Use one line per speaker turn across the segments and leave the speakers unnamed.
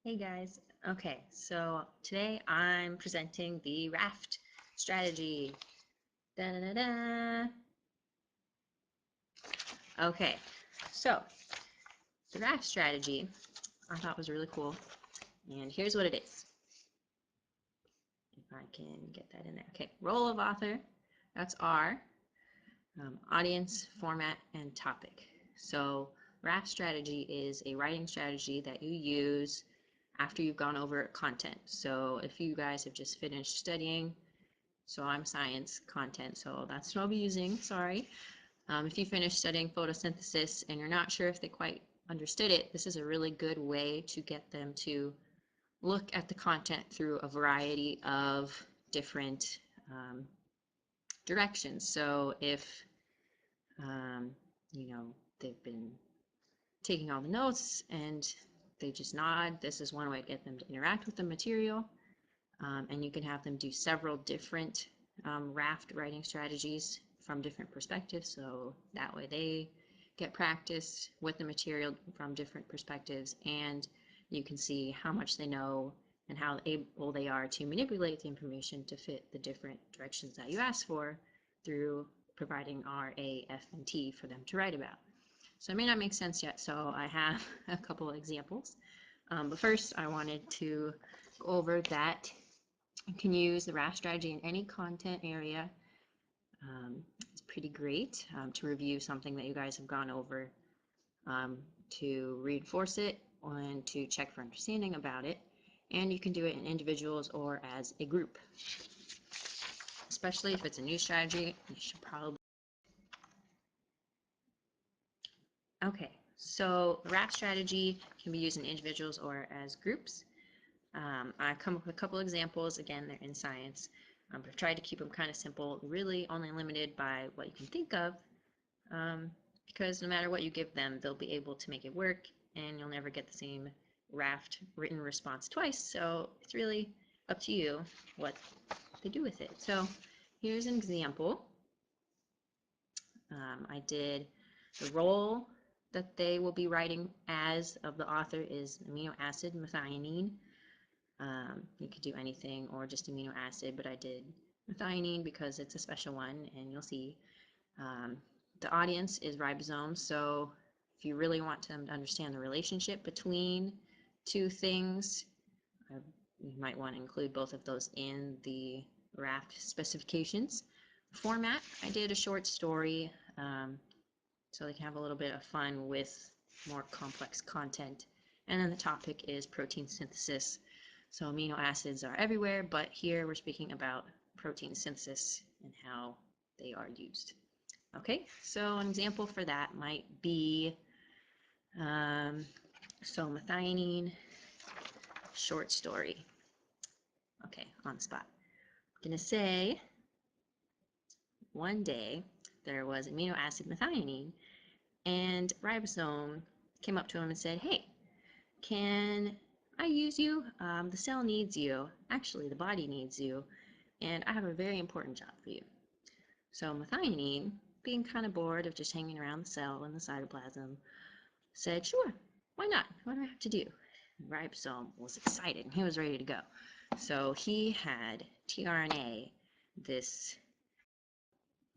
Hey guys. Okay, so today I'm presenting the RAFT strategy. Da -da -da -da. Okay, so the RAFT strategy I thought was really cool, and here's what it is. If I can get that in there. Okay, role of author, that's R, audience, format, and topic. So RAFT strategy is a writing strategy that you use after you've gone over content. So if you guys have just finished studying, so I'm science content, so that's what I'll be using, sorry. If you finish studying photosynthesis and you're not sure if they quite understood it, this is a really good way to get them to look at the content through a variety of different directions. So if, you know, they've been taking all the notes and they just nod, this is one way to get them to interact with the material. And you can have them do several different RAFT writing strategies from different perspectives, so that way they get practice with the material from different perspectives, and you can see how much they know and how able they are to manipulate the information to fit the different directions that you ask for through providing R, A, F, and T for them to write about. So it may not make sense yet, so I have a couple of examples. But first I wanted to go over that you can use the RAFT strategy in any content area. It's pretty great to review something that you guys have gone over, to reinforce it and to check for understanding about it. And you can do it in individuals or as a group. Especially if it's a new strategy, you should probably. Okay, so the RAFT strategy can be used in individuals or as groups. I've come up with a couple examples. Again, they're in science, but I've tried to keep them kind of simple, really only limited by what you can think of, because no matter what you give them, they'll be able to make it work, and you'll never get the same RAFT written response twice, so it's really up to you what they do with it. So here's an example. I did the role that they will be writing as of the author is amino acid methionine. You could do anything or just amino acid, but I did methionine because it's a special one, and you'll see. The audience is ribosomes, so if you really want them to understand the relationship between two things, you might want to include both of those in the RAFT specifications. Format, I did a short story, so they can have a little bit of fun with more complex content. And then the topic is protein synthesis. So amino acids are everywhere, but here we're speaking about protein synthesis and how they are used. Okay, so an example for that might be, so methionine, short story. Okay, on the spot. I'm gonna say, one day there was amino acid methionine, and ribosome came up to him and said, hey, can I use you? The cell needs you. Actually, the body needs you, and I have a very important job for you. So methionine, being kind of bored of just hanging around the cell in the cytoplasm, said, sure, why not? What do I have to do? And ribosome was excited, and he was ready to go. So he had tRNA, this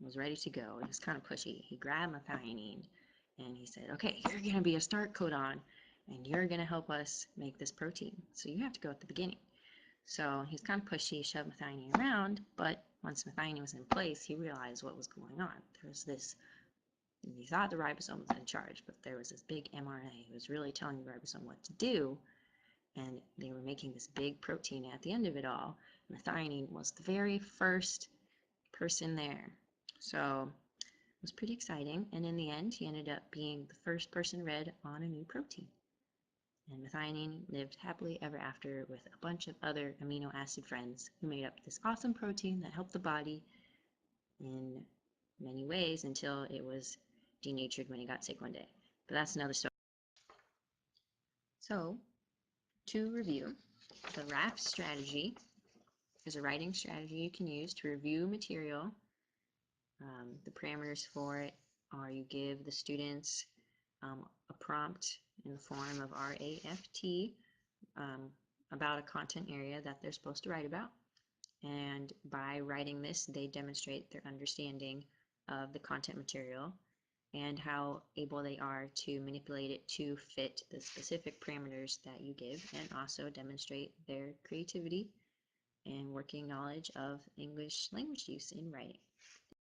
was ready to go. He was kind of pushy. He grabbed methionine, and he said, okay, you're going to be a start codon, and you're going to help us make this protein. So you have to go at the beginning. So he's kind of pushy, shoved methionine around, but once methionine was in place, he realized what was going on. There was this, he thought the ribosome was in charge, but there was this big mRNA who was really telling the ribosome what to do, and they were making this big protein at the end of it all. Methionine was the very first person there. So it was pretty exciting, and in the end, he ended up being the first person read on a new protein. And methionine lived happily ever after with a bunch of other amino acid friends who made up this awesome protein that helped the body in many ways until it was denatured when he got sick one day. But that's another story. So, to review, the RAFT strategy is a writing strategy you can use to review material. The parameters for it are you give the students a prompt in the form of RAFT, about a content area that they're supposed to write about. And by writing this, they demonstrate their understanding of the content material and how able they are to manipulate it to fit the specific parameters that you give, and also demonstrate their creativity and working knowledge of English language use in writing.